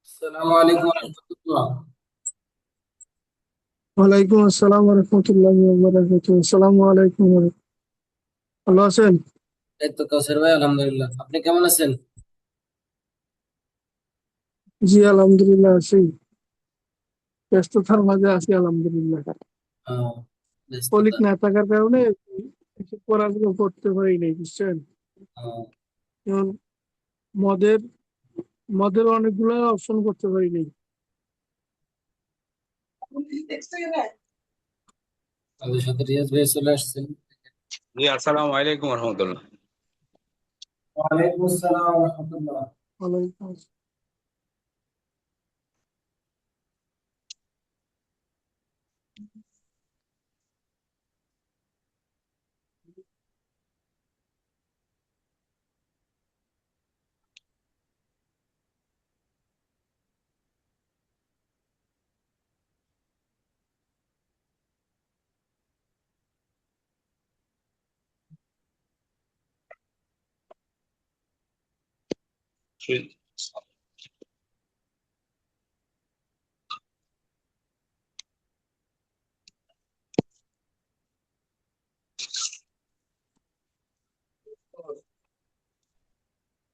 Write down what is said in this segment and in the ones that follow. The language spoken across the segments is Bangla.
আসসালামু আলাইকুম ওয়া রাহমাতুল্লাহ। ওয়ালাইকুম আসসালাম রহমতুল্লাহ বারাকাতুহু। আসসালামু আলাইকুম। ভালো আছেন? এই তো কাউসার ভাই, আলহামদুলিল্লাহ। আপনি কেমন আছেন? জি আলহামদুলিল্লাহ আছি। ব্যস্ততার মাঝে আছি আলহামদুলিল্লাহ। আহ, কলিগ ব্যস্ততা। না থাকার কারণে কিছু পড়াগুলো করতে পারি নাই, বুঝছেন? আহ, যেমন মদের মদের অনেকগুলো অপশন করতে পারি নাই। আমাদের সাথে রিয়াজ ভাই চলে আসছেন। জি আসসালামু আলাইকুম রহমতুল্লাহ। ওয়ালাইকুম আসসালাম ওয়া রাহমাতুল্লাহ। ওয়ালাইকুম আসসালাম।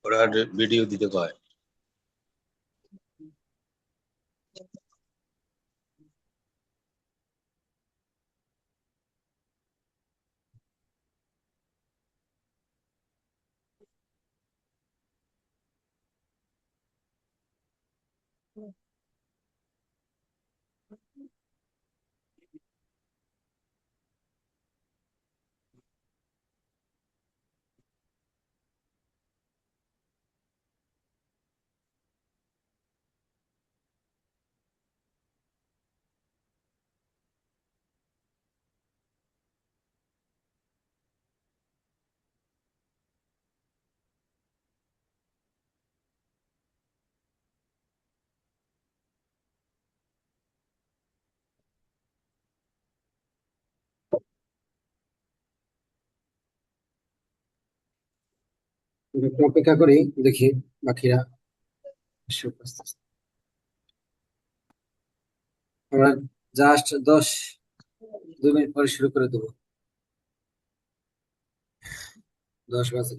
ওরা ভিডিও দিতে কয়। একটু অপেক্ষা করি, দেখি বাকিরা এসে উপস্থিত। আমরা জাস্ট 2 মিনিট পরে শুরু করে দেবো। 10 বাজে।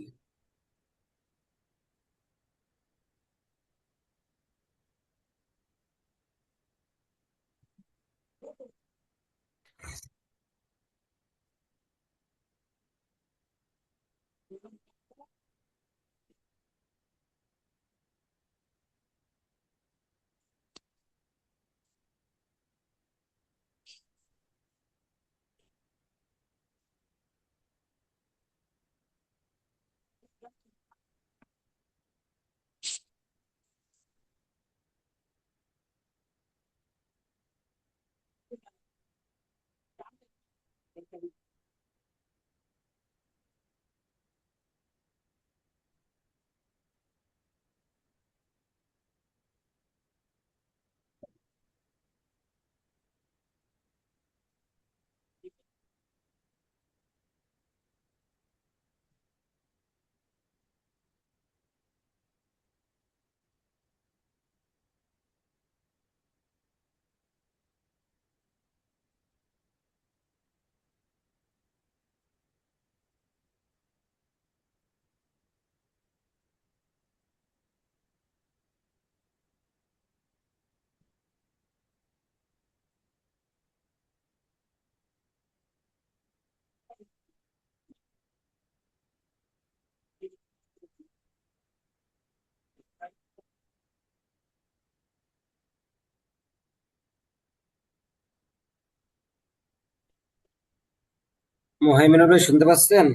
মোহাইমিনুর ভাই শুনতে পাচ্ছেন?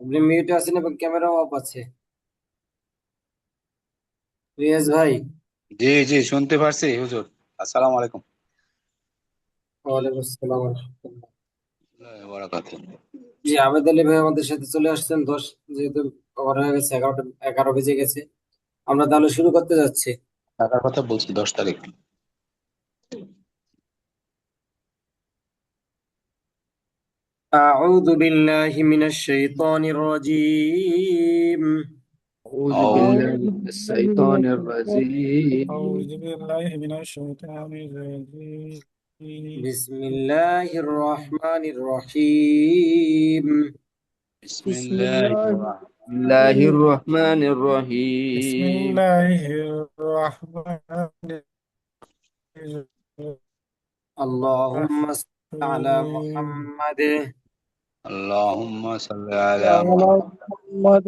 আপনি মিউটে আছেন এবং ক্যামেরা অফ আছে। রিয়াজ ভাই। জি জি শুনতে পারছি হুজুর। আসসালামু আলাইকুম। ওয়ালাইকুম আসসালাম ওয়া রাহমাতুল্লাহ। বারাকাতুহু। জি, আবেদ আলী ভাই আমাদের সাথে চলে আসছেন। যেহেতু ওভার হয়ে গেছে, 11 বেজে গেছে, আমরা তাহলে শুরু করতে যাচ্ছি। টাকার কথা বলছি 10 তারিখ। أعوذ بالله من الشيطان الرجيم. أعوذ أعوذ بالله أعوذ من بالله من الشيطان الشيطان الرجيم أعوذ بالله من الشيطان الرجيم بسم الله الرحمن الرحيم. بسم بسم الله الله الرحمن بسم الله الرحمن بسم الرحيم الله الرحمن اللهم صل على الرحيم محمد اللهم صل على وعلى محمد محمد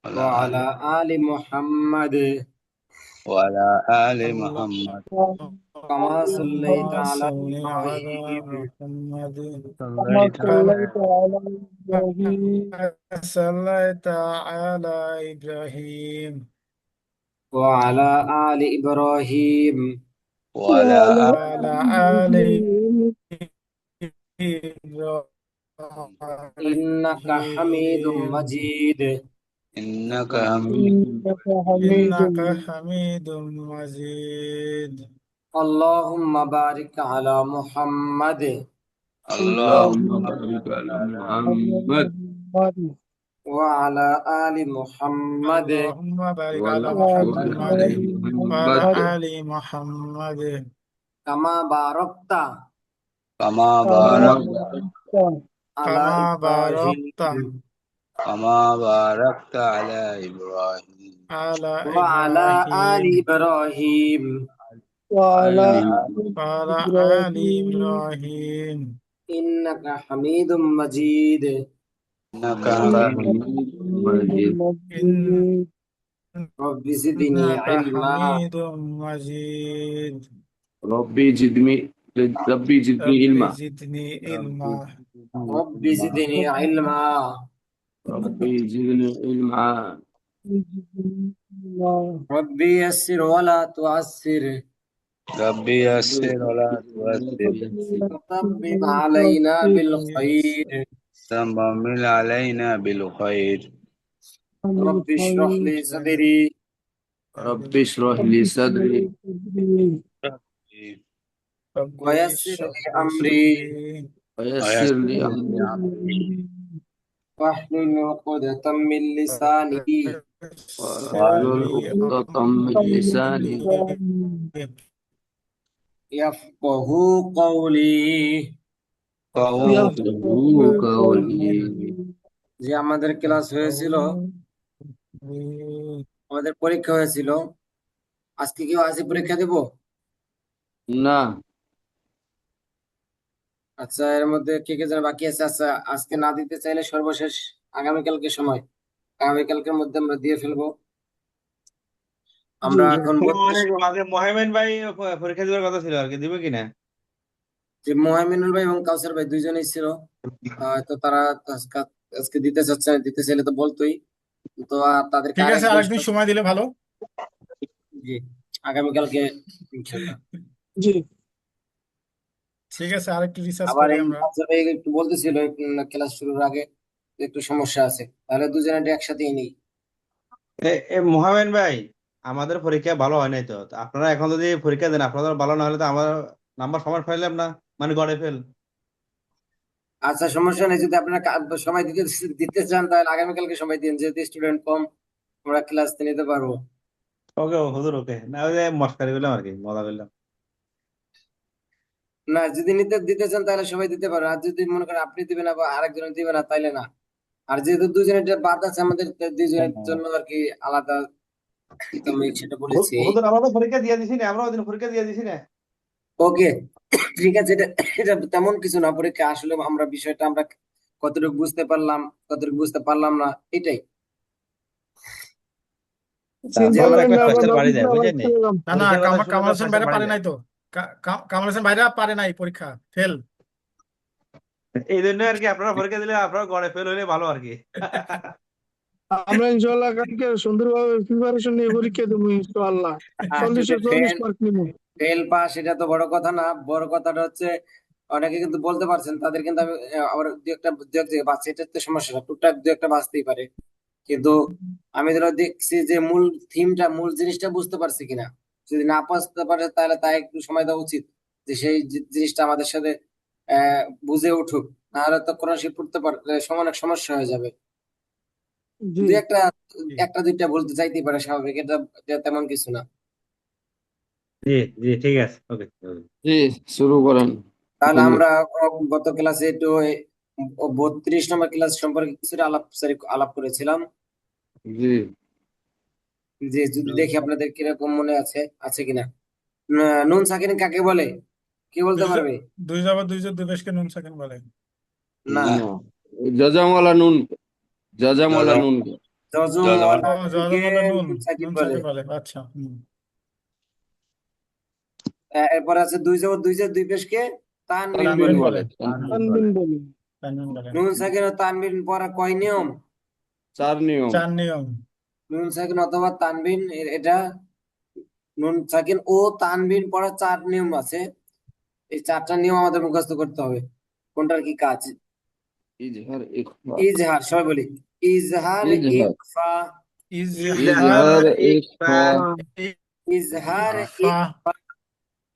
وعلى آل وعلى آل محمد وعلى آل محمد اللهم كما صليت على صل على إبراهيم محمد كما صليت على صليت على إبراهيم صليت على إبراهيم وعلى آل إبراهيم وعلى آل وعلى آل إنك حميد إبراهيم مجيد. إنك حميد إنك مجيد. حميد إنك حميد مجيد اللهم بارك على محمد اللهم اللهم بارك بارك على على محمد وعلى آل محمد اللهم بارك على وعلى محمد آل وعلى محمد آل محمد كما باركت كما كما بارك على كما باركت إبراهيم كما باركت على إبراهيم على وعلى آل إبراهيم إبراهيم وعلى آل وعلى آل إبراهيم إبراهيم إنك حميد مجيد. إنك إنك حميد حميد مجيد رب زدني إنك علما. حميد مجيد ربي زدني رب علما زدني ربي علما رب زدني علما. ربي زدني علما رب يسر ولا تعسر. ربي يسر ولا تؤثر وتمم علينا بالخير. تمم علينا بالخير. رب اشرح لي صدري ربي اشرح لي صدري رب ويسر اشرح لي لي أمري صدري ويسر ويسر لي لي أمري أمري واحلل عقدة من لساني واحلل عقدة من لساني يفقه قولي। يفقهوا قولي। যে আমাদের ক্লাস হয়েছিল, আমাদের পরীক্ষা হয়েছিল, আজকে কেউ আছে পরীক্ষা দেব? না, আচ্ছা, এর মধ্যে কে কে যেন বাকি আছে? আচ্ছা, আজকে না দিতে চাইলে সর্বশেষ আগামীকালকে সময়, আগামীকালকের মধ্যে আমরা দিয়ে ফেলবো। আমরা এখন আমাদের মোহামেন ভাই পরীক্ষা দেওয়ার কথা ছিল আর কি, দিবে কিনা? যে মোহামিনুল ভাই এবং কাউসার ভাই দুইজনেই ছিল, তো তারা আজকে দিতে চাচ্ছে না, দিতে চাইলে তো বলতোই। তো তাদেরকে ঠিক আছে, আরেক আরেকদিন সময় দিলে ভালো। জি, আগামীকালকে ইনশাল্লাহ। জি, ঠিক আছে, আরেকটু রিসার্চ আবার করি এই আমরা। কাউসার ভাই একটু বলতেছিল ক্লাস শুরুর আগে একটু সমস্যা আছে, তাহলে দুজনে একসাথেই নেই। মোহামেন ভাই, আমাদের পরীক্ষা ভালো হয় নাই তো। তো আপনারা এখন যদি পরীক্ষা দেন, আপনাদের ভালো না হলে তো আমার নাম্বার সমান পাইলাম না, মানে গড়ে ফেল। আচ্ছা, সমস্যা নেই। যদি আপনারা সময় দিতে দিতে চান তাহলে আগামীকালকে সময় দিন, যেহেতু স্টুডেন্ট কম, আমরা ক্লাস নিতে পারবো। ওকে হুজুর, ওকে, না ওই যে মস্কারি করলাম আর কি, মজা করলাম। না, যদি দিতে চান তাহলে সবাই দিতে পারো, আর যদি মনে করেন আপনি দিবেন না বা আরেকজন দিবে না তাইলে না। আর যেহেতু দুজনের যে বাদ আছে আমাদের, দুজনের জন্য আর কি আলাদা, তো আমি সেটা বলেছি। হুজুর, আমরা তো পরীক্ষা দিয়ে দিছি না, আমরা ওই দিন পরীক্ষা দিয়ে দিছি না। ওকে, ঠিক আছে। এটা এটা তেমন কিছু না, পরীক্ষা আসলে আমরা বিষয়টা আমরা কতটুকু বুঝতে পারলাম, কতটুকু বুঝতে পারলাম না, এটাই। চিন্তা তারপরে তো করেন একটা না, আবার কোয়েশ্চেন বাড়ি যায়, আবার বুঝলেন নি? চলে না না, পরীক্ষার কথা শুরু কামাল হলে হোসেন কোয়েশ্চেন ভাইরা বাড়ি পারে যায়। নাই তো। কামাল হোসেন ভাইরা পারে নাই পরীক্ষা, ফেল। এই জন্য আর কি, আপনারা পরীক্ষা দিলে আপনারা গড়ে ফেল হইলে ভালো আর কি। আমরা ইনশাল্লাহ কালকে সুন্দরভাবে প্রিপারেশন নিয়ে পরীক্ষা দেবো ইনশাল্লাহ। 40-40 মার্ক নিবো। ফেল পাস এটা তো বড় কথা না, বড় কথাটা হচ্ছে অনেকে কিন্তু বলতে পারছেন, তাদের কিন্তু আমি আবার দু এক জায়গায় বাঁচছে, এটা তো সমস্যা না, টুকটাক দু একটা বাঁচতেই পারে। কিন্তু আমি ধরো দেখছি যে মূল থিমটা, মূল জিনিসটা বুঝতে পারছি কিনা। যদি না বুঝতে পারে তাহলে তাই একটু সময় দেওয়া উচিত, যে সেই জিনিসটা আমাদের সাথে বুঝে উঠুক, নাহলে তো কোরআন শরীফ পড়তে পারলে অনেক সমস্যা হয়ে যাবে। জি, দু একটা, একটা দুইটা বলতে চাইতেই পারে, স্বাভাবিক, এটা তেমন কিছু না। জি জি, ঠিক আছে, ওকে। জি, শুরু করেন। তাহলে আমরা গত ক্লাসে একটু 32 নম্বর ক্লাস সম্পর্কে কিছুটা আলাপ করেছিলাম। জি, যে যদি দেখি আপনাদের কিরকম মনে আছে, আছে কিনা। নুন সাকিন কাকে বলে, কে বলতে পারবে? দুই যাবার দুই দুই পেশকে নুন সাকিন বলে। না, না, জাজামওয়ালা নুন, জাজামওয়ালা নুন। জজম ও, ওয়ালা নুনকে জজমালা নুন, নুন সাকিন নুন বলে। সাকিন বলে, আচ্ছা। এরপর আছে দুই পেশকে তানবিন তানবিন বলে। বলে, তানবিন বলি। তানবিন বলে। নুন সাকিন ও তানবিন পড়া কয় নিয়ম? 4 নিয়ম। 4 নিয়ম। নুন সাকিন অথবা তানবিন, এটা নুন সাকিন ও তানবিন পড়া 4 নিয়ম আছে। এই 4টা নিয়ম আমাদের মুখস্থ করতে হবে। কোনটার কি কাজ? ইজহার, ইখফা। ইজহার, সবাই বলি। ইজহার, ইজহার, ইকফা। ইজহার, ইজহার, ইখফা। ইজহার, ইকফা,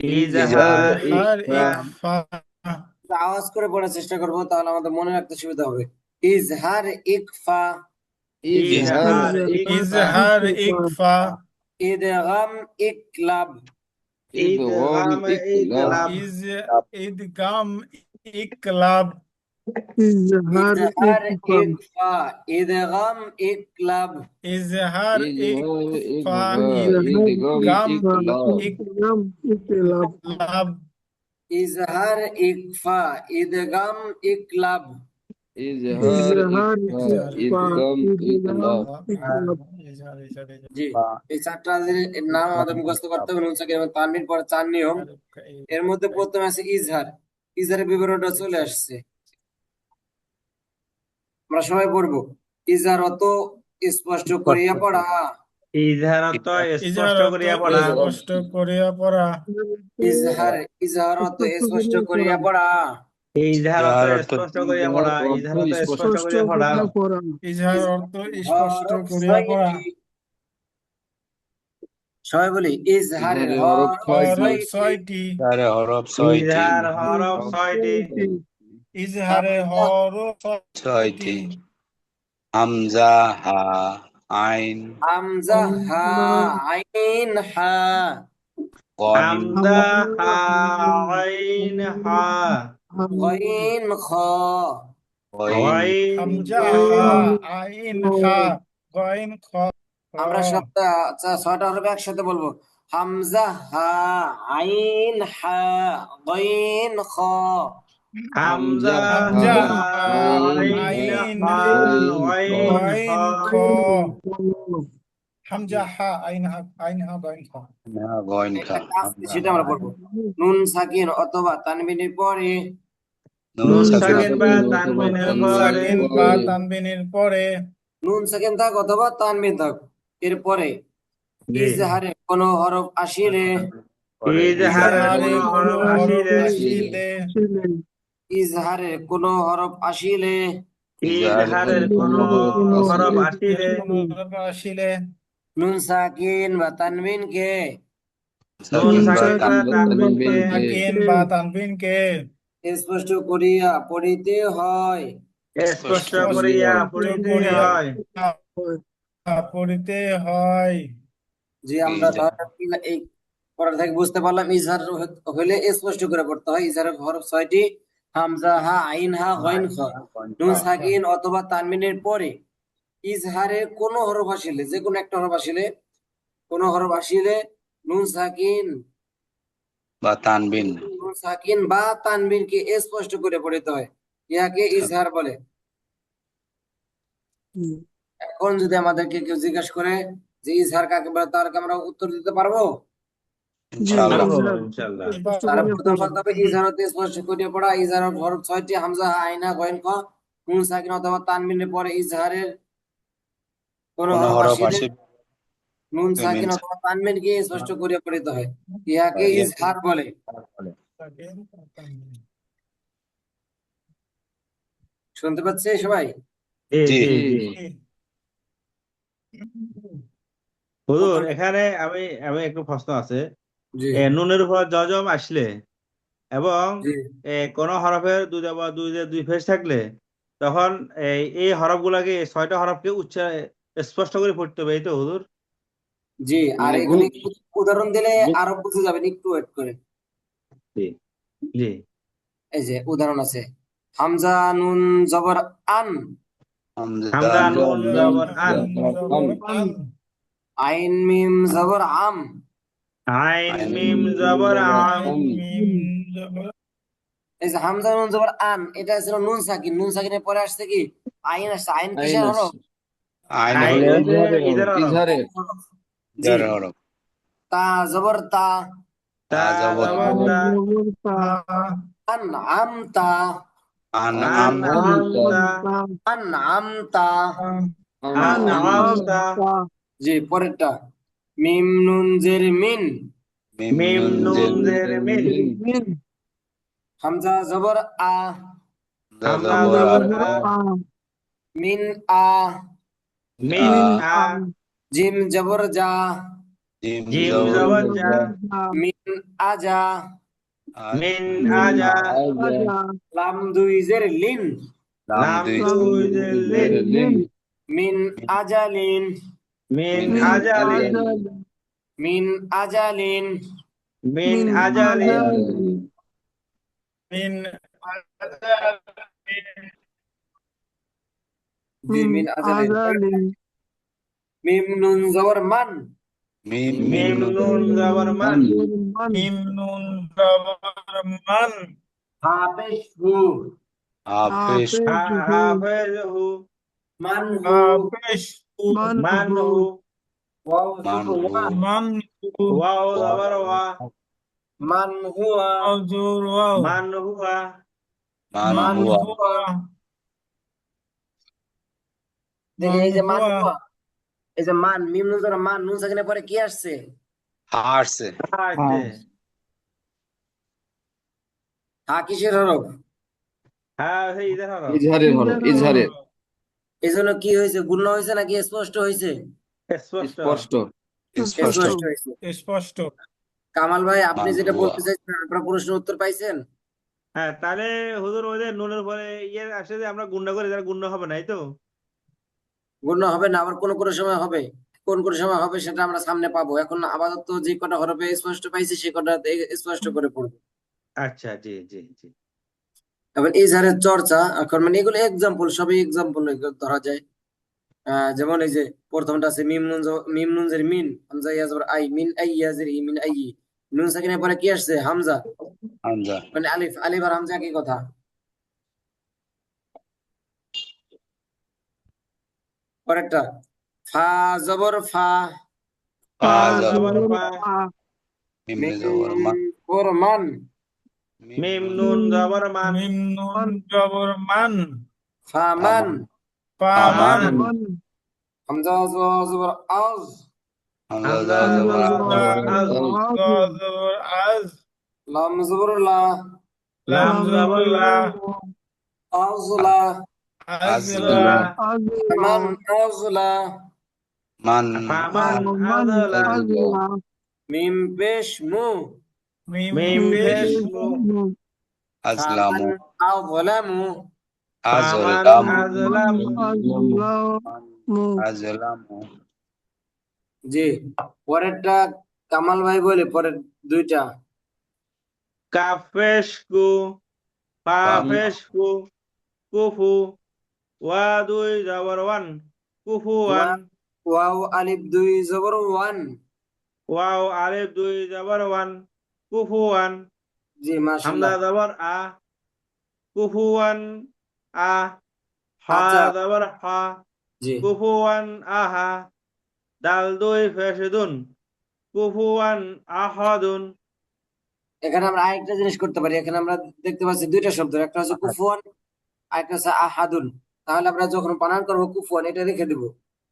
ইজহার, ইজহার, ইখফা। ইকফা। আওয়াজ করে পড়ার চেষ্টা করবো, তাহলে আমাদের মনে রাখতে সুবিধা হবে। ইজহার, ইকফা। ইজহার, ইজহার, ইকফা। ইদগাম, ইকলাব। ইদগম, ইকলাব। ইদগাম, ইকলাব। ইজহার, ইজহার, ইকফা। ইকফা। ইদগাম, ইকলাব। ইজহার, ইজহার, ইকফা, ইকফা। ইদগম, ইদগাম, ইকলাব। ইকরাম, ইকলাব। ইকলাব। ইজহার, ইকফা। ইদগাম, ইকলাব। ইজহার, ইজহার, ইখফা। ইকফা, ইদগম, ইদগাম, ইকলাব। ইকলাব। জি, এই 4টা নাম আমাদের মুখস্থ করতে হবে। নুন সাকিন এবং তানবিন পড়া 4 নিয়ম। এর মধ্যে প্রথমে আছে ইজহার। ইজহারের বিবরণটা চলে আসছে, আমরা সবাই পড়বো। ইজহার অত স্পষ্ট করিয়া পড়া। ইজহার অর্থ ইজহার স্পষ্ট অর্থ করিয়া পড়া। স্পষ্ট করিয়া পড়া। ইজহার অত স্পষ্ট করিয়া পড়া। ইজহার অর্থ স্পষ্ট করিয়া পড়া। ইজহার অর্থ স্পষ্ট করিয়া পড়া। ইজহার অর্থ স্পষ্ট হরফ করিয়া পড়া। 6টি। সবাই বলি ইজহারের ইজহারের হরফ হরফ 6টি। 6টি। ইজহার হরফ 6টি। ইজহারে হরফ 6টি। হামজা হা আইন হামজা হা আইন হা গইন হামজা হা আইন হা গইন খ গইন গইন হামজা খ হা আইন হা গইন খ আমরা সবটা ছয়টা হরফ একসাথে বলবো। হামজা হা আইন হা গইন খ হামজা হামজা হা হা আইন আইন হা হা গইন খ গইন খ হামজা হা আইন হা গইন খ গইন খা একটা কাজ কি সেটা আমরা বলবো। নুন সাকিন অথবা তানবিনের পরে নুন সাকিন সাকিন বা অথবা তানবিনের নুন পরে সাকিন বা তানবিনের পরে নুন সাকিন থাক অথবা তানবিন থাক, এরপরে জি ইজহারে কোনো হরফ আসিলে ইজহারের ইজহারে কোনো কোনো হরফ হরফ আসিলে আসিলে ইজহারে কোনো হরফ আসিলে ইজহারের কোনো হরফ আসিলে কোনো হরফ আসিলে নুন সাকিন বা তানবিনকে নুন সাকিন বা তানবিনকে সাকিন বা তানবিনকে স্পষ্ট করিয়া পড়িতে হয়। স্পষ্ট করিয়া পড়িতে হয়। পড়িতে হয়। যে আমরা ধরেন এই পড়া থেকে বুঝতে পারলাম ইজহার হইলে স্পষ্ট করে পড়তে হয়। ইজহারের হরফ ছয়টি, হামজা হা আইন হা গইন খ। নুন সাকিন অথবা তানবিনের পরে ইজহারের কোনো হরফ আসিলে, যে কোনো একটা হরফ আসিলে, কোনো হরফ আসিলে নুন সাকিন বা তানবিন নুন সাকিন বা তানবিনকে স্পষ্ট করে পড়িতে হয়, ইহাকে ইজহার বলে। এখন যদি আমাদেরকে কেউ জিজ্ঞাসা করে যে ইজহার কাকে বলে, তার আমরা উত্তর দিতে পারবো? ইনশাআল্লাহ ইনশাআল্লাহ তার প্রথম কথা হবে ইজহার হতে স্পষ্ট করিয়া পড়া। ইজহারের হরফ ছয়টি, হামজা হা আইন হা গইন খ। নুন সাকিন অথবা তানবিনের পরে ইজহারের কোনো কোন হরফ হরফ আসিলে আসে নুন সাকিন অথবা তানবিনকে স্পষ্ট করিয়া পড়িতে হয়, ইহাকে ইজহার বলে। শুনতে পাচ্ছে সবাই? জি জি। জি জি হুজুর এখানে আমি আমি একটু প্রশ্ন আছে। জি নুনের উপর জজম আসলে এবং জি কোন হরফের দুই ফেস থাকলে তখন এই হরফগুলাকে এই 6টা হরফকে স্পষ্ট করে পড়তে হবে, এই তো হুজুর? জি। আর মানে এখানে একটু উদাহরণ দিলে আরো বুঝে যাবেন, একটু ওয়েট করে। জি জি এই যে উদাহরণ আছে, হামজা নুন জবর আন, হামজা নুন জবর আন, আইন মিম জবর আম। আইন মিম জবর আম, এই যে হামজা নুন জবর আন, এটা ছিল নুন সাকিন। নুন সাকিনের পরে আসছে কি আইন আসছে। আইন কিসের হরফ? আইন আইন হলো হচ্ছে ইজার হরফ। ইজহারের জি। ইজার হরফ। তা জবর তা, তা জবর জবর তা, আন আম তা, আন আন আম আম তা, আন আম তা। আন আম তা, জি, পরেরটা মিম নুন জের মিন, মিম নুন জের মিন, হামজা জবর আ, হামজা জবর জবর আ, মিন আ, মিন আ, জিম জবর জা, জিম জিম জবর জবর জা, মিন আজা, মিন আজা, লাম দুই জের লিন, লাম দুই জের লিন, মিন আজালিন, মিন আজালিন, মিন আজালিন, মিন আজালিন, জি মিন আজালিন। মিম নুন জবর মান, মিম মিম নুন জবর মান, হাফেজ হু, হাফেজ হাফেজ হু, মান হু, মান হু, ওয়াও মান জবর ওয়া, ওয়াও জবর ওয়া, মান হুয়া, মান হুয়া, মান হুয়া দেখেন এই যে মান হুয়া, এই যে মান মিম নুন জবর মান, নুন সাকিনের পরে কি আসছে? হারছে আসছে, হা কিসের হরফ? হ্যাঁ সেই ইজার হরফ, ইজহারের হরফ ইজহারের এই জন্য কি হয়েছে, গুণ হয়েছে নাকি স্পষ্ট হয়েছে? স্পষ্ট। স্পষ্ট স্পষ্ট স্পষ্ট হয়েছে। স্পষ্ট। কামাল ভাই, আপনি মান যেটা হুয়া বলতে চাইছেন আপনার প্রশ্নের উত্তর পাইছেন? হ্যাঁ তাহলে হুজুর ওই যে নুনের পরে আসে যে আমরা গুণা করি, তারা গুণা হবে না, এই তো? গণ্য হবে না, আবার কোন কোন সময় হবে, কোন কোন সময় হবে সেটা আমরা সামনে পাবো। এখন আপাতত যে কটা হরফে স্পষ্ট পাইছি সে কটা স্পষ্ট করে পড়বো। আচ্ছা, জি জি জি। এবং ইজহারের চর্চা এখন মানে এগুলো এক্সাম্পল, সবই এক্সাম্পল ধরা যায়। যেমন এই যে প্রথমটা আছে মিম নুন জের মিন, হামজা ইয়া জবর আই, মিন আই ইয়া জের ই, মিন আই ই। নুন সাকিনের পরে কি আসছে? হামজা, হামজা। মানে আলিফ। আলিফ আর হামজা কি কথা? পরেরটা ফা জবর ফা, ফা ফা জবর জবর ফা, ফা, মিম মিম জবর মা, ফর মান, মিম নুন নুন মিম জবর মান, মিম নুন জবর মান, ফা মান, ফামান, ফামান, ফামান, মান, হামজা জবর আজ, হামজা হামজা জবর হামজা আ, হামজা জবর আজ, আজ, জবর আজ, লাম জবর লা, লাম লাম জবর লা, জবর আজলা, আজলা, আজলা, আজলা, মান আজলা, মান, ফামান মান আজলা, আজলা, মিম পেশ মু, মিম মিম মিম পেশ পেশ পেশ মু, মু, ফামান আজলামু, আযলামু, ফামান আজলামু, মান আজলামু, আজলামু। আজলামু। জি। পরেরটা কামাল ভাই বলে, পরের দুইটা। কাফ পেশ কু, ফা কাফ, পেশ কু, কুফু, ওয়া দুই জবর ওয়ান, কুফুয়ান, ওয়াও আলিফ দুই জবর ওয়ান। ওয়াও আলিফ দুই জবর ওয়ান, কুফুয়ান, জি হামজা মাশাআল্লাহ। জবর আ, কুফুয়ান আ, হা আচ্ছা। জবর হা, জি, কুফুয়ান আহা, দাল দুই ফেশদুন, কুফুয়ান আহাদুন, এখানে আমরা আরেকটা জিনিস করতে পারি। এখানে আমরা দেখতে পাচ্ছি দুইটা শব্দ, একটা হচ্ছে কুফুয়ান, আরেকটা হচ্ছে আহাদুন। তাহলে আমরা যখন বানান করবো কুফুয়ান এটা রেখে দিব,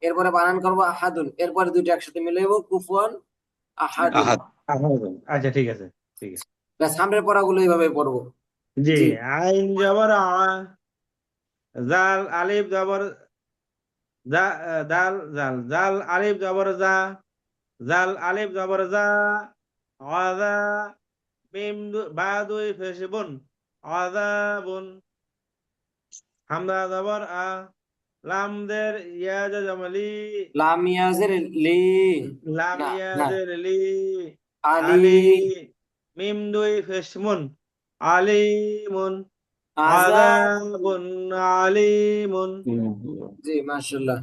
এরপরে বানান করবো আহাদুন, এরপরে দুইটা একসাথে মিলাইবো কুফুয়ান আহাদুন। আহাদ, আহাদুন। আচ্ছা, ঠিক আছে, ঠিক আছে। ব্যাস, সামনের পড়াগুলো এইভাবে পড়বো। জি, জি, আইন জবর আ, জাল আলিফ জবর জা, দাল জাল, জাল আলিফ জবর জা, জাল আলিফ জবর জা, আযা, মিম বা দুই ফেশবুন, আযাবুন, হামজা জবর আ, লাম দের ইয়া জমলি, লাম ইয়াজের লি, লাম না ইয়া না, দের লি, আলি, আলি, মিম দুই ফেশমুন, আলিমুন, আজাব। আযাবুন আলিমুন। জি মাশাআল্লাহ।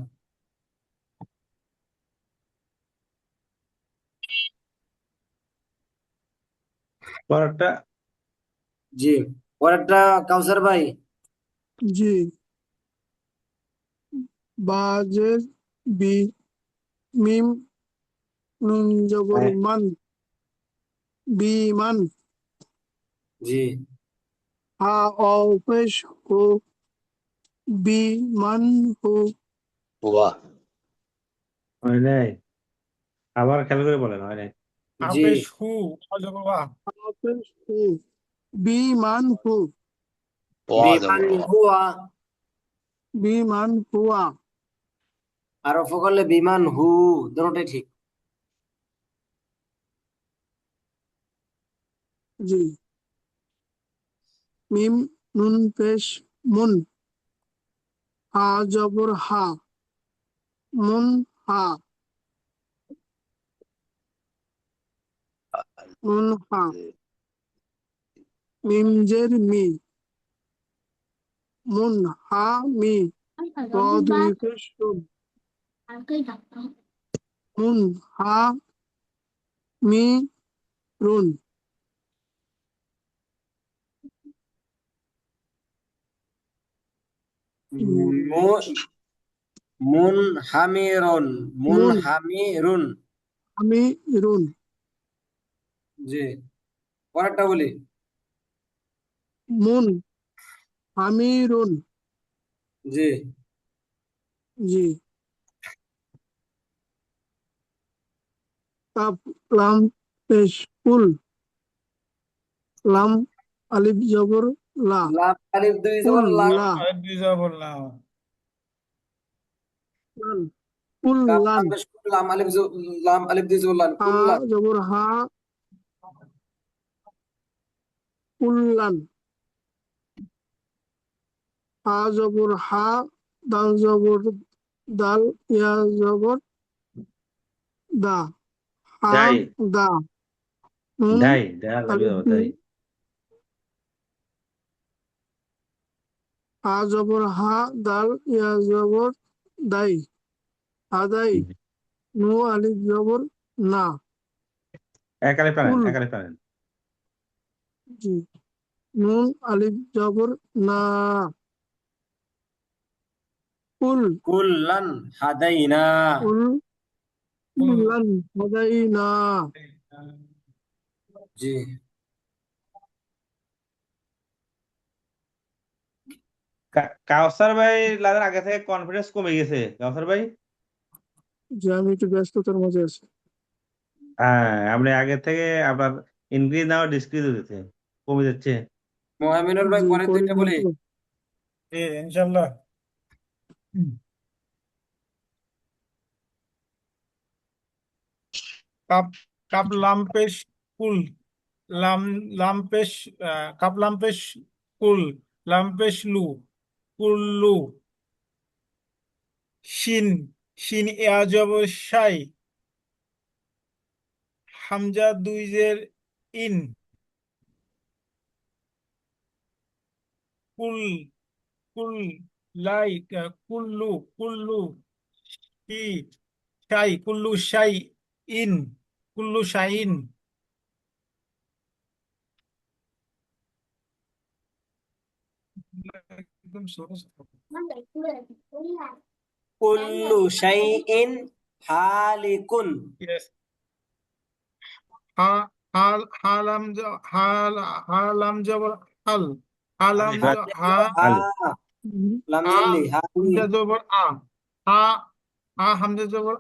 পরেরটা জি, পরেরটা কাউসার ভাই। জি, বাজের বি, মিম নুন জবর মান, বিমান, জি, হা অও পেশ হো, বিমান হো, হুয়া, হয় নাই, আবার খেয়াল করে বলেন, হয় নাই। জি, আবেশ হু, জবর ওয়া, হা পেশ হো, বিমান হো, ওয়া বিমান জবর ওয়া, হুয়া। বিমান হুয়া। আর অফ করলে বিমান হু, দুটোটাই ঠিক। জি, মিম নুন পেশ মুন, হা জবর হা, মুন হা, মুন হা, মিম জের মি, মুন হা মি, র দুই পেশ রুন, মুন হা মি রুন, মু- মুন হামিরুন, মুন মুন হামিরুন। আমি রুন, জি, পরেরটা বলি। মুন আমি রুন। জি, জি, কাপ লাম পেশ কুল, লাম আলিফ জবর লা, লাম আলিফ দুই কুল জবর লা, লা, আরবি জবর লাম, লান, কুল কাফ লান, লাম পেশ কুল, লাম আলিফ দুই জবর লান, হা কুল্লান। জবর হা, কুল্লান, হা জবর হা, দাল জবর দাল ইয়া জবর দা হা দাই দা নুন দাই দাই আলিফ দাই হা জবর হা দাল ইয়া জবর দাই হাদাই নু আলিফ জবর না একালে পারেন কুল একালে পারেন জি নুন আলিফ জবর না কুল কুল্লান হাদাইনা। কুল কুল্লান হাদাই না জি। কাউসার ভাই লাদের আগে থেকে কনফিডেন্স কমে গেছে কাউসার ভাই। যে আমি একটু ব্যস্ততার মাঝে আছি হ্যাঁ আপনি আগে থেকে আপনার ইনক্রিজ নাও ডিসক্রিজ হয়েছে কমে যাচ্ছে। মোহামিনুল ভাই জি পরের করি দুইটা বলি। ইনশাল্লাহ। কাপ কাপ লাম্পেশ কুল লাম লাম্পেশ কাপ লাম্পেশ কুল লাম্পেশ লু কুল্লু শিন শিন ইয়া জবর শাই হামজা দুই জের ইন কুল কুল লাই কুল্লু কুল্লু শি শাই কুল্লু শাই ইন কুল্লু শাইন একদম সহজ। কুল্লু শাইইন হালিকুন। Yes. হা হাল হালাম হাল হালাম জবর হাল হালাম আলিফ হা হা আলিফ লাম আ জের লি হালি। হামজা জবর হা হা হামজা জবর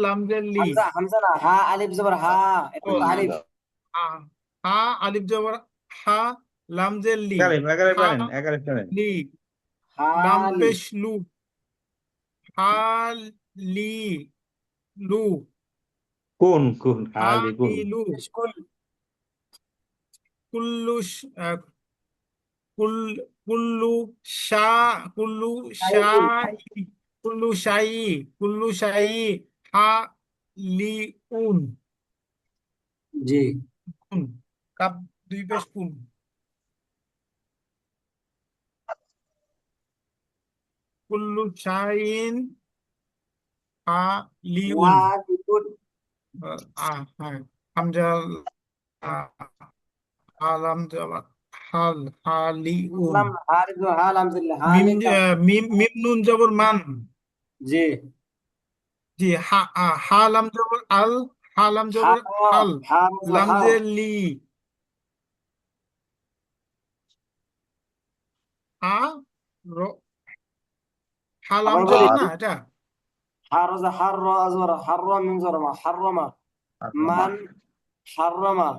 লামজা লি হামজা হামজা না, হা আলিফ জবর হা, এটা ও তো আলিফ। আ হা আলিফ জবর হা লামজা লি একালিফ একালিফ হা পারেন একালিফ পারেন লি লাম হালি। পেশ লু হা লি লু কোন কোন হা হালি কোন লি লু কুল। কুল্লু কুল কুল্লু শা কুল্লু শাইইন। শাই কুল্লু শাই কুল্লু শাই হা লি উন জি। কুন কাপ দুই পেশ কুন কুল্লু শাইন হা লি উন ওয়ালিকুন। হ্যাঁ হামজা আহ, হালাম জবর হাল হালি উন লাম হারিফ জবর হা লাম জের লি মিম হালিকা। মিম নুন জবর মান জি। জি হালাম জবর আল হালাম হা জবর হাল হা জবর হার। লামজে লি হা র হালাম আবার বলি, জবর না এটা হার জবর হার র জবর হার র মিম জবর মা হাররমা। মান হাররমা।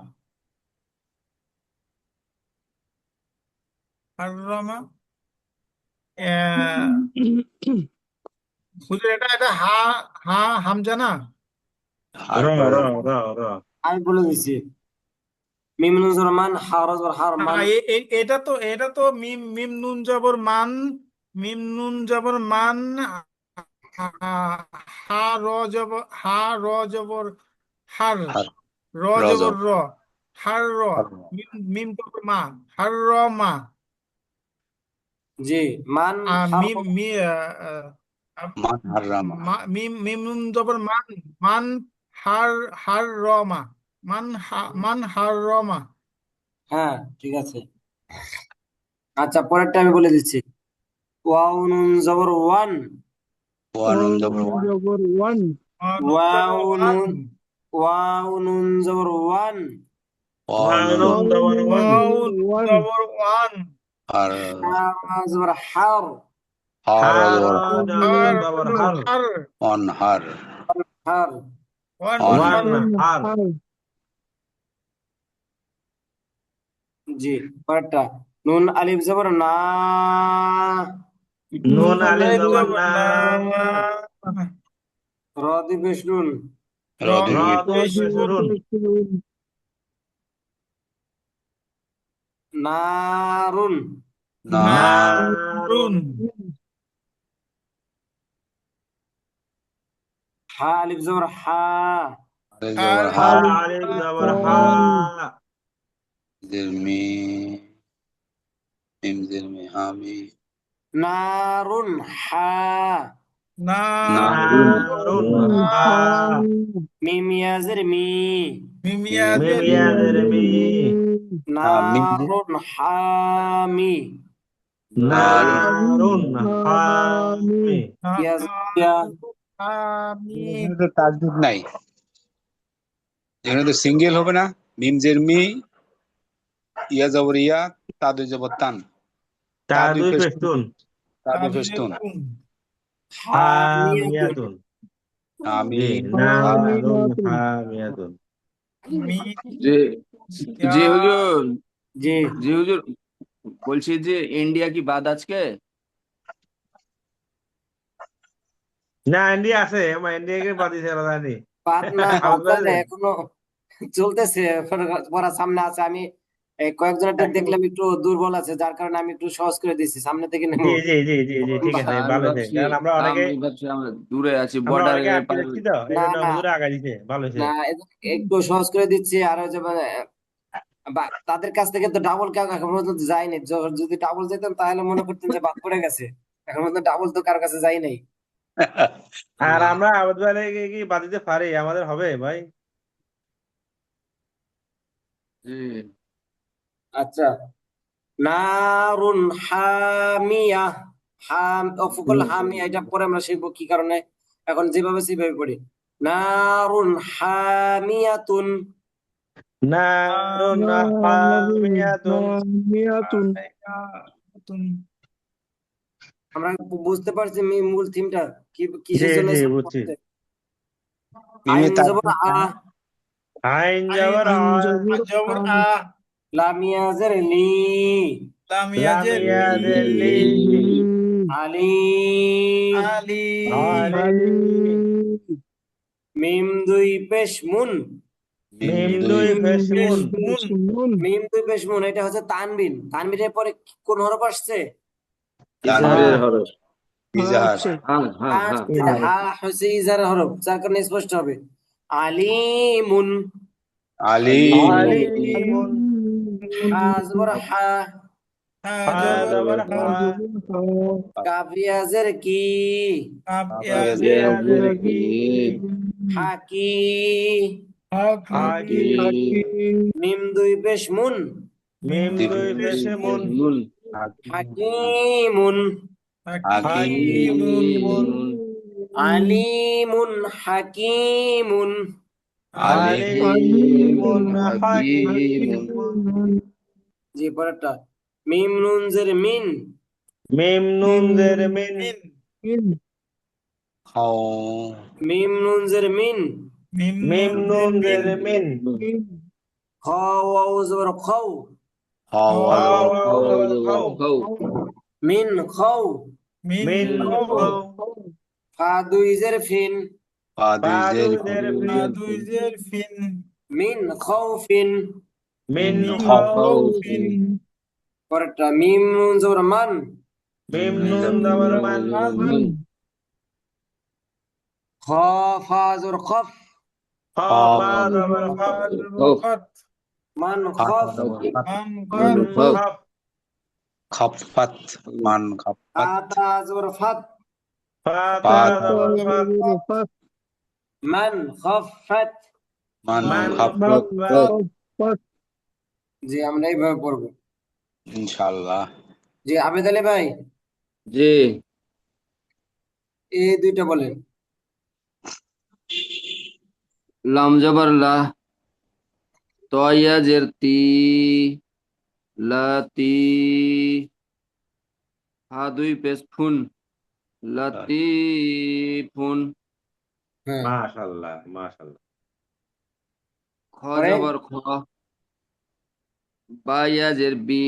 হাররামা হুজুর এটা এটা হা হামজা না র র র র আমি বলে দিচ্ছি, মিম নুন জবর মান, হা র জবর হার মান। এটা তো মিম মিম নুন জবর মান মিম নুন জবর মান হা র জবর হার হার র রজব জবর র হার র মিম মিম জবর মা হার র মা জি। মান হার মিম মি মান হাররামা মিম মিম নুন জবর মান মান হার হার র মা মান হার র মা হ্যাঁ ঠিক আছে। আচ্ছা পরেরটা আমি বলে দিচ্ছি, ওয়াও নুন জবর ওয়ান। ওয়ানুন জবর ওয়ান জবর ওয়ান নুন জবর ওয়াও ওয়ান নুন, ওয়াও নুন জবর ওয়ান। ওয়ানুন জবর ওয়ান ওয়াও ওয়ান জবর ওয়ান আর হা জবর হার। হার হার জবর হার জবর হার হার অন হার হার। ওয়ান অন ওয়ান হার হার জি। পরেরটা নুন আলিফ জবর না। নুন আলিফ আলিফ জবর জবর না না র দিবেশ নুন। র রদি র পেশ দুই পেশ রুন নারুন। না নারুন হা আলিফ জবর হা, আলিফ জবর আলিফ হা, আলিফ জবর হা, জের মি, মিম জের মি, হামি, নারুন হা, নারুন নারুন হা, মিম ইয়াজের মি, মিম মিম ইয়াজের ইয়াজের মি, মিম নারুন হামি, নারুন হামি। ইয়াজ ইয়া, হামি এখানে তো তাসদিদ নাই, এখানে তো সিঙ্গেল হবে না। মিম জের মি, ইয়া জবর ইয়া, তা দুই জবর তান, তা তা দুই দুই পেশতুন, পেশতুন, তা দুই পেশতুন, তাদুন হামিয়াতুন, হামিয়াতুন। আমি জি, নারুন হামিয়াতুন। মি যে ইয়া যে হুজুর জি যে হুজুর বলছি যে ইন্ডিয়া কি বাদ আজকে? না, ইন্ডিয়া আছে, আমার ইন্ডিয়াকে বাদ দিছে আলাদা নেই। বাদ না, বাদ আবুল যায় না, বাজে এখনো চলতেছে, পড়া সামনে আছে। আমি এই কয়েকজনের দেখলাম একটু দুর্বল আছে, যার কারণে আমি একটু সহজ করে দিচ্ছি, সামনে থেকে জি নেবো। জি জি জি জি, ঠিক আছে, আমি ভালো হয়েছে, ভাবছি কারণ আমি ভাবছি আমরা দূরে আছি, আমরা অনেকে বর্ডারের আটকে যাচ্ছি তো, এই না জন্য না হুজুরে আগা দিছে, ভালো হয়েছে। না, একটু সহজ করে দিচ্ছি। আর ওই যে তাদের কাছ থেকে তো ডাবল কেউ এখন পর্যন্ত যায়নি। যদি ডাবল যেতেন তাহলে মনে করতেন যে বাদ পড়ে গেছে। এখন পর্যন্ত ডাবল তো কার কাছে যাই নাই। আর আমরা আবুল বাজে কি বাদ দিতে পারি, আমাদের হবে ভাই। জি আচ্ছা, নারুন হামিয়া, অফুকল হামিয়া, এটা পরে আমরা শিখবো কি কারণে। এখন যেভাবে সেভাবে পড়ি। নারুন হামিয়াতুন, নারুন হামিয়াতুন। মিয়াতুন। আমরা বুঝতে পারছি মূল থিমটা কি, জি কিসের জন্য জি, ইসলাম বুঝছি। পড়ছে। মিমে আইন জবর তাসদিদ আ, না, আইন জবর আইন আ, জবর জবর আম, আ, লাম ইয়াজের লি, লাম লাম ইয়াজের ইয়াজের লি, আলিম, আলি, আলি, মিম দুই পেশ মুন, মিম মিম দুই দুই পেশ পেশ মুন, মুন, নুন, মিম দুই পেশ মুন, এটা হচ্ছে তানবিন। তানবিনের পরে কোন হরফ আসছে? ইজহারের হ্যাঁ হরফ। ইজাহার, আচ্ছা হ্যাঁ হ্যাঁ হ্যাঁ আসছে, ইজাহার। হা হচ্ছে ইজারের হরফ, যার কারণে স্পষ্ট হবে। আলিমুন, আলিমুন, আলিমুন, হা জবর হা, হা হা জবর জবর হা, হা, কাফ ইয়াজের কি, কাফ কাফ ইয়াজের ইয়াজের কি, হাকি, হাকি, হাকি, মিম দুই পেশ মুন, মিম মিম দুই দুই দুই পেশ পেশ মুন, মুন, নুন হাকিমুন, হাকিমুন, হাকিমুন, আলিমুন হাকিমুন। আলিমুন, হাকিম হাকিমুন। জি, পরেরটা মিম নুন জের মিন, মিম নুন জের মিন, মিন, খাও, মিম নুন জের মিন, মিম মিম নুন নুন জের জের মিন, খ ওয়াও জবর খাও, খাও, হা জবর ওয়াও জবর খাও, মিন খাও, মিন মিন খাও, খাও, ফা দুই জের ফিন, পা দুই ফাদু জের জের ফা ফিন, দুই জের ফিন, মিন খাও ফিন। মিন মিন খাও, খাও, ফিন, পরেরটা মিম নুন জবর মান, মিম নুন জবর মান, মান, খ ফা জবর খফ, খা খা, ফা জবর ফা খা, জবর খত, মান খা, খফ, জবর খাত, মান মান খত, খাফ, খাফাত, মান খাফাত, আতা জবর ফাত, ফা তা পাত, জবর ফাত, ফত, মান খফাত। মান মান খাফাত, খাফাত। জি, আমরা এইভাবে পড়বো। ইনশাআল্লাহ। জি, আবেদ আলী ভাই, জি এই দুইটা বলেন। লাম জবর লা, তয়া জের তি, লাতি, হা দুই পেশ ফুন, লাতিফুন। হ্যাঁ, মাশাআল্লাহ, মাশাআল্লাহ। খ পরে জবর খ, বা ইয়া জের বি,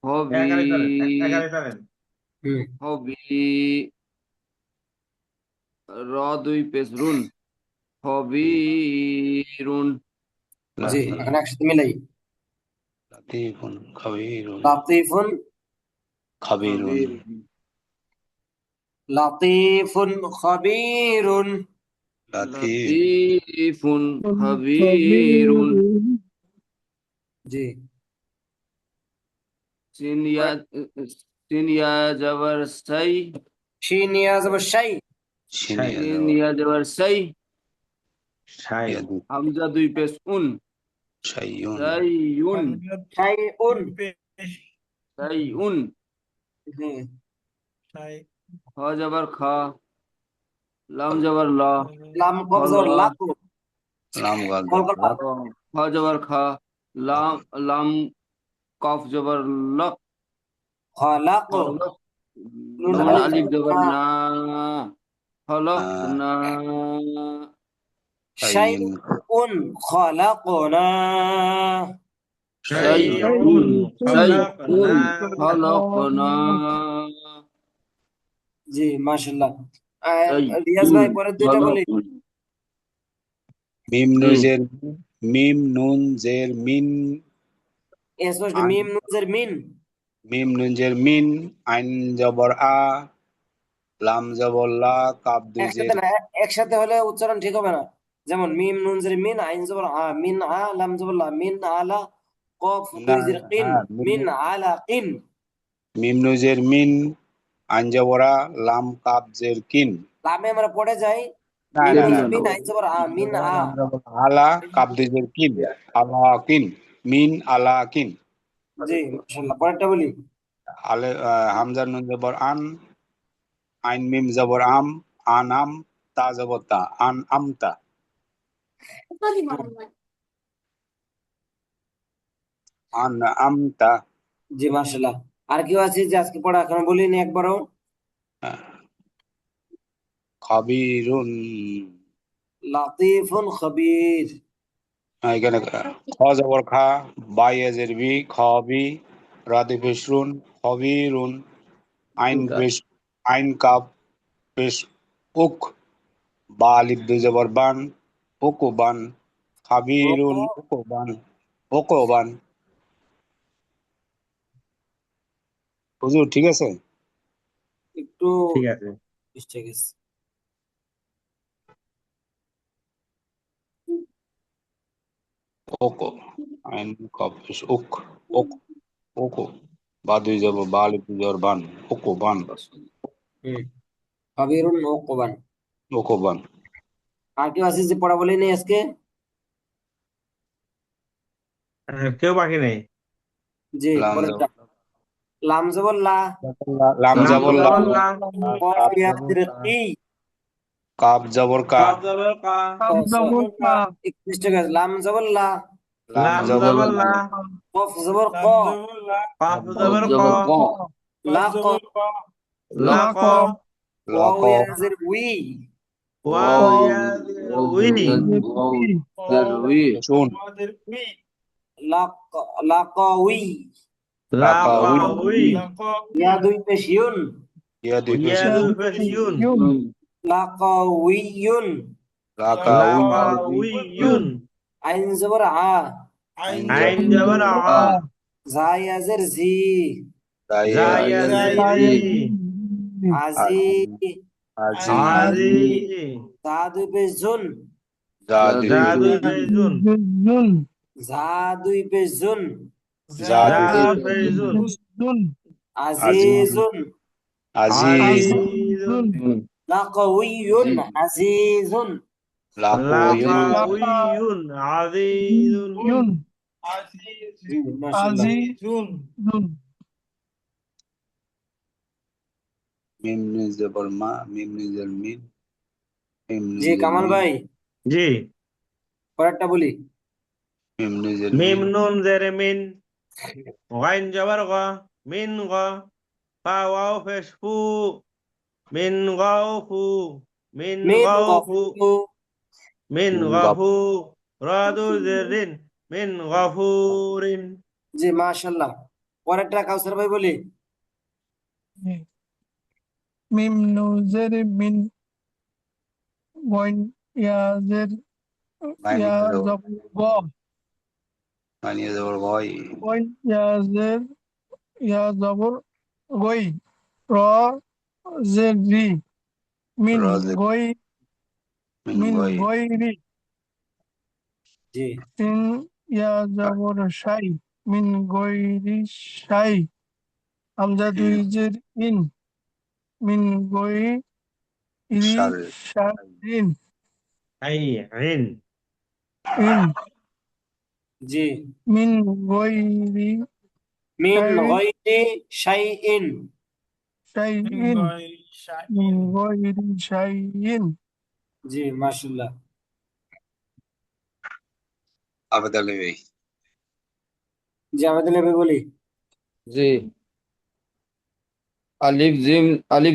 হবি, একারে চলেন, একারে চলেন। হুম, হবি, র দুই পেশ রুন, হবিরুন। জি, এখন একসাথে মিলাই। লাতিফুন, খাবিরুন, লাতিফুন, খাবিরুন, লাতিফুন খবিরুন। লাতিফ লাতিফুন خبير খাবীরুন জি সিন ইয়া সিন ইয়া জবর সাই শিন ইয়া জবর শাই শাই সিন ইয়া জবর সাই শাই হামজা দুই পেশ উন শাইউন সাইউন শাই উন সাইউন হুম শাই খ জবর খা লাম জবর লা লাম কফ জবর খলা লাকু লাম গাল কলকল লাক খ জবর খা লাম লাম কফ জবর লক খলাকু খলক নুন নুন আলিফ আলিফ জবর জবর না না খলক না শাই শাইন উন খলাকুনা শাইউন শাইউন খলকনা জি মাশাআল্লাহ রিয়াজ ভাই শাইউন পরের দুইটা বলি খলকুন মিম জি নুন জের মিন স্পষ্ট আইন মিম নুন জের মিন মিম নুন জের মিন আইন জবর আ লাম জবর লা কাব দুই একসাথে জের না একসাথে হলে উচ্চারণ ঠিক হবে না যেমন মিম নুন জের মিন আইন জবর আ মিন আ লাম জবর লা মিন আলা কফ না দুই জের কিন হ্যাঁ মিন আলা কিন মিম নুন জের মিন আইন জবর আ লাম কাব জের কিন লামে আমরা পড়ে যাই না মিম না নুন না জের না মিন আইন জবর আ মিন আ লাম জবর আলা কাব দুই জের কিন আলা কিন মিন আলা কিন জি মাশাআল্লাহ পরেরটা বলি আলে হামজা নুন জবর আন আইন মিম জবর আম আনাম তা জবর তা আন আমতা আন আমতা জি মাশাআল্লাহ আর কেউ আছে যে আজকে পড়া এখনো বলিনি একবারও খবিরুন লাতিফুন খবীর এখানে খ জবর খা বাই এজের বি খবি রাদি পেশরুন খবিরুন আইন পেশ আইন কাপ পেশ উক বা আলিফ দুই জবর বান উকুবান খাবিরুন উকুবান উকুবান হুজুর ঠিক আছে একটু ঠিক আছে মিস্টেক আছে উকু আইন কাপ পেশ উক উক উকু বা দুই জবর বা আলিফ দুই জবর বান উকুবান খবীরুন উকবান উকুবান আর কেউ আছে যে পড়া বলিনি আজকে কেউ বাকি নেই জি লাম পরেরটা জবর লাম জবর লা লাম লাম জবর লা জবর লা কফ কাপ ইয়া জবর জের কা কি কাপ জবর কা কাব জবর কা কাপ জবর কা একটু মিস্টেক আছে লাম জবর লা লাম লাম জবর জবর লা কফ জবর ক কাব কফ জবর ক জবর ক লা ক লা ক ওয়াও লাক ইয়া জের উই ওয়াও ওয়াও ইয়া ওয়াও উই ওয়াও জারউই শুন লাকাউই লা লাকা কা উই উই ইয়া দুই পেশ ইউন ইয়া দুই ইয়া পেশ দুই পেশ ইউন লাকাউইয়ুন লাকা লা উই কা উই ইউন আইন জবর আ আইন আইন জবর জবর আ জা ইয়া জের জি জা দাইয়া ইয়া জায়জি জি আজি আজি আজি জা দুই পেশ জুন যা দুই জা পেশ দুই পেশ জুন জুন জা দুই পেশ জুন যা জা দুই পেশ পেশ জুন জুন আজিজুন আজিজ আজিজুন লাকাউইয়ুন আজিজুন লা লাকু কা লাকা উই ইউন আজিজুন ইউন জি মাশাআল্লাহ জুন মিম নুন জবর মা মিম নুন জবর মিন মিম নুন জি জবর কামাল মিন ভাই জি পরেরটা বলি মিম নুন জবর মিম মিন নুন জেরে মিন গাইন জবর গ মিন গ ফা ওয়াও পেশ ফু মিন গাও ফু মিন মিন গাও ফু গফু মিন মিন গাপ গাফু রাদু জেরিন মিন গাফুরিন জি মাশাআল্লাহ পরেরটা কাউসার ভাই বলি মিম নুজের মিন ওয়াইন ইয়াজের মাইন ইয়া জবর জবর গ মাইন জবর গয় ওয়াইন ইয়াজের ইয়া জবর গই র জের রি মিন রাজে গই মিন মিন গই গয়রি জি সিন ইয়া জবর শাই মিন গয়রি শাই হামজা দুই জের ইন মিন গয়রি শার শাইন আই রিন ইন জি মিন গয়রি মিন শাই গয়রি শাইইন মিন শাইইন গয়রি মিন শাইইন গয়রি শাইইন জি মাশাআল্লাহ। আবেদালিবি জি আমাদের লেবে বলি। জি আলিফ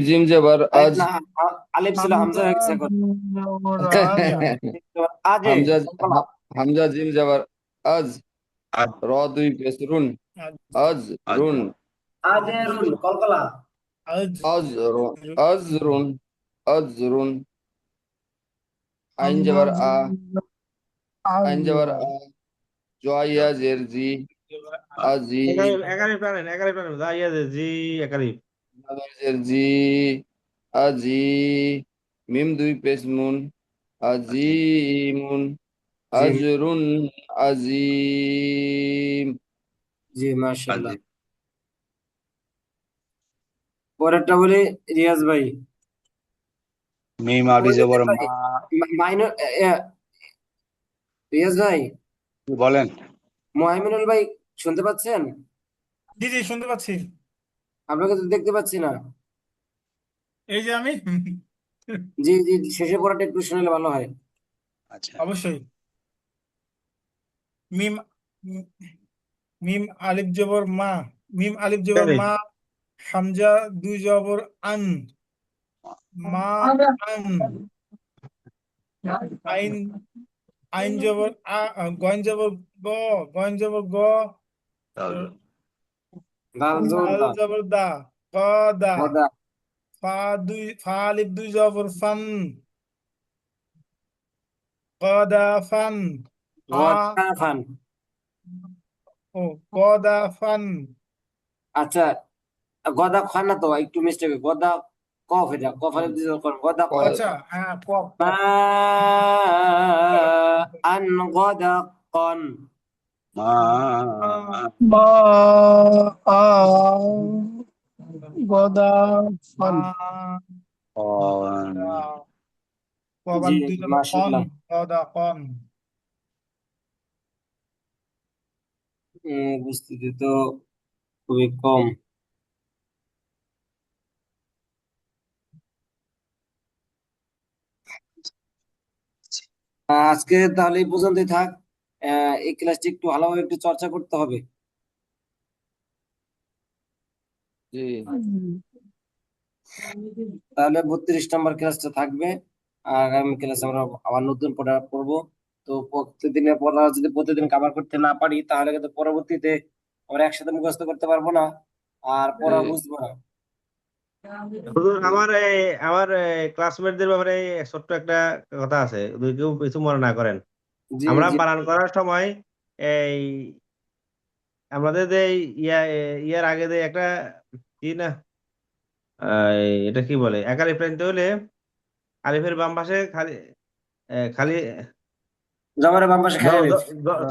জিম জবর আলিফ আজ না, আলিফ ছিল হামজা হামজা হয়ে গেছে এখন। দুই জবর আজ আজে হামজা কলকলা। হামজা জিম জবর আজ আদ র দুই পেশ রুন আজ আজ আদ রুন আজে রুল কলকলা। আজ আজরুন আজরুন আইন হামজা জবর আ আজ আইন জবর আ জয়া জের জি আজি একারিফ টানেন দা ইয়া জি একারিফ জের জি আজি মিম দুই পেশ মুন আজিমুন জি আজরুন আজিম জি মাশাআল্লাহ। আজি পরেরটা বলি রিয়াজ ভাই। মিম আলি জবর ভাই মা মাইনর রিয়াজ ভাই, বলেন মোহাইমিনুল ভাই শুনতে পাচ্ছেন? জি জি শুনতে পাচ্ছি। আপনাকে তো দেখতে পাচ্ছি না। এই যে আমি জি জি শেষে পড়াটা একটু শুনলে ভালো হয়। আচ্ছা অবশ্যই। মিম মিম আলিফ জবর মা মিম আলিফ জবর একারিফ মা হামজা দুই জবর আন মা আন আইন আইন জবর গয়েন জবর গ গয়েন জবর গ দাল জোর দাল দা জবর দা ক দা গদা ফা আলিফ দুই জবর ফান ক দা ফান ফা গদা ফান। ও ক দা ফান আচ্ছা গদা খান না তো, একটু মিস্টেক গদা কফ, এটা কফ আলিফ দিয়ে গদা কফ। আচ্ছা হ্যাঁ কফ মা কফ আন গদা কন। মা মা আ গদা ফান অন কফ জি আলিফ দুই জবর কন মাশাআল্লাহ। ক দা কন উপস্থিতি তো খুবই কম। আজকে তাহলে এই পর্যন্তই থাক। এই ক্লাসটি একটু ভালোভাবে একটু চর্চা করতে হবে। জি তাহলে 32 নম্বর ক্লাসটা থাকবে। আর আগামী ক্লাসে আমরা আবার নতুন পড়া পড়বো। তো প্রতিদিনের পড়া যদি প্রতিদিন কভার করতে না পারি তাহলে কিন্তু পরবর্তীতে আমরা একসাথে মুখস্থ করতে পারবো না, আর পড়া জি বুঝবো না। হুজুর আমার ক্লাসমেটদের ব্যাপারে ছোট্ট একটা কথা আছে, যদি কেউ কিছু মনে না করেন। জি আমরা জি বানান করার সময় এই আমাদের যে ইয়ার আগে যে একটা কি না এটা কি বলে একালিফ টানতে হলে আলিফের বাম পাশে খালি খালি জবারে বাম পাশে খালি আলিফ।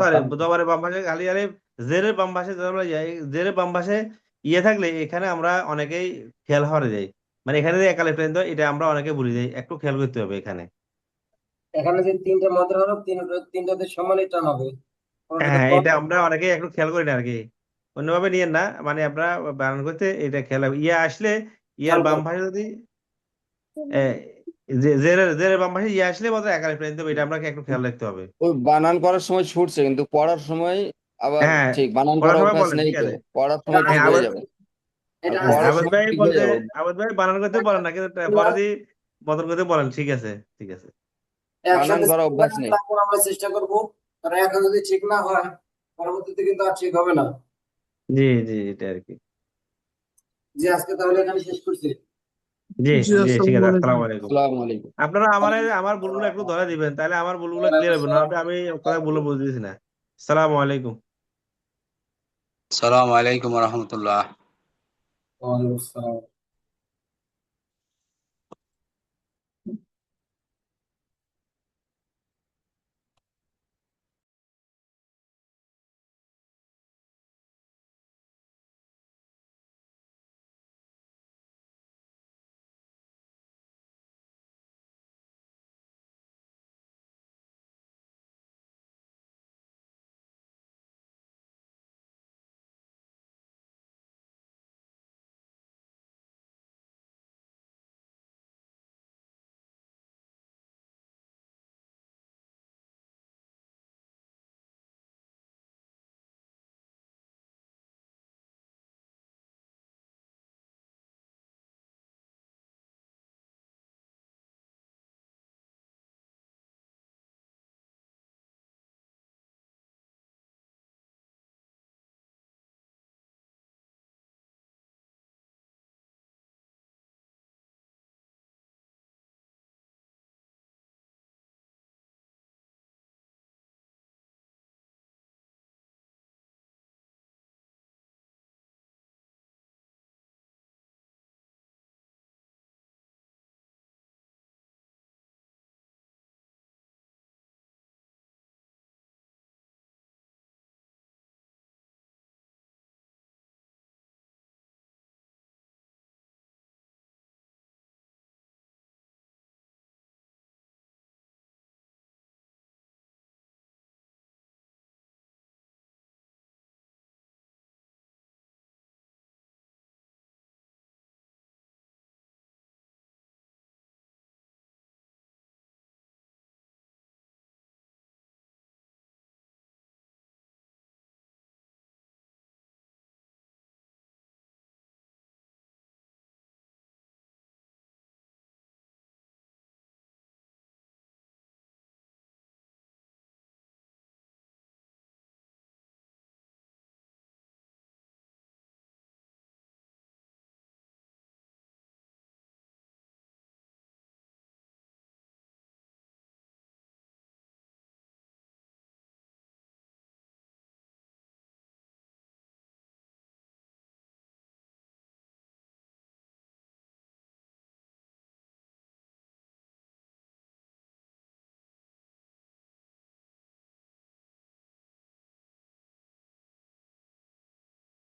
সরি জবরের বাম পাশে খালি আলিফ, জেরের বাম পাশে আমরা জেরের বাম পাশে ইয়ে থাকলে এখানে আমরা অনেকেই খেয়াল হারিয়ে যাই। মানে এখানে যে একালিফ টানতে হয় এটা আমরা অনেকে ভুলে যাই, একটু খেয়াল করতে হবে এখানে। এখানে যে তিনটে মন্ত্র হলো তিনটাতে সমানই টান হবে, কোনোটাতে হ্যাঁ কম এটা হবে আমরা না। অনেকে একটু খেয়াল করি না আর কি, অন্যভাবে নিয়েন না, মানে আপনারা বানান করতে এটা খেয়াল হবে। ইয়া আসলে ইয়ার খেয়াল বাম করবে। পাশে যদি আহ, জেরের জেরের বাম পাশে ইয়ে আসলে মাত্র একালিফ টানতে হবে, এটা আপনাকে একটু খেয়াল রাখতে হবে। ওই বানান করার সময় ছুটছে কিন্তু পড়ার সময় আবার হ্যাঁ ঠিক, বানান পড়ার করা সময় অভ্যাস বলেন নেই ঠিক তো আছে। পড়ার এটা সময় ঠিক হ্যাঁ আস্তে হয়ে আবার যাবে, আর এটা হ্যাঁ আস্তে পড়ার আবেদ আস্তে সময় ভাই ঠিক হয়ে বলতে যাবে। আবেদ ভাই বানান করতে বলেন না, কিন্তু পরে দিয়ে বদল করতে বলেন, ঠিক আছে ঠিক আছে। বানান একসাথে করা শিখবো অভ্যাস না, নেই। তারপর আমরা চেষ্টা করবো। কারণ এখন যদি ঠিক না হয় পরবর্তীতে কিন্তু আর ঠিক হবে না। জি জি এটা আর কি। যে আজকে তাহলে এখানে শেষ করছি। জি জি জি ঠিক আসসালামু আছে, আলাইকুম আসসালামু আলাইকুম। আসসালামু আলাইকুম। আপনারা আমার ভুলগুলো একটু ধরে দিবেন, তাহলে আমার ভুলগুলো ওয়ালাইকুম ক্লিয়ার হবে, না আসসালাম। আমি কথা ভুল বুঝতেছি না। আসসালামু আলাইকুম। সালাম আলাইকুম রহমতুল্লাহ। ওয়ালাইকুম আসসালাম।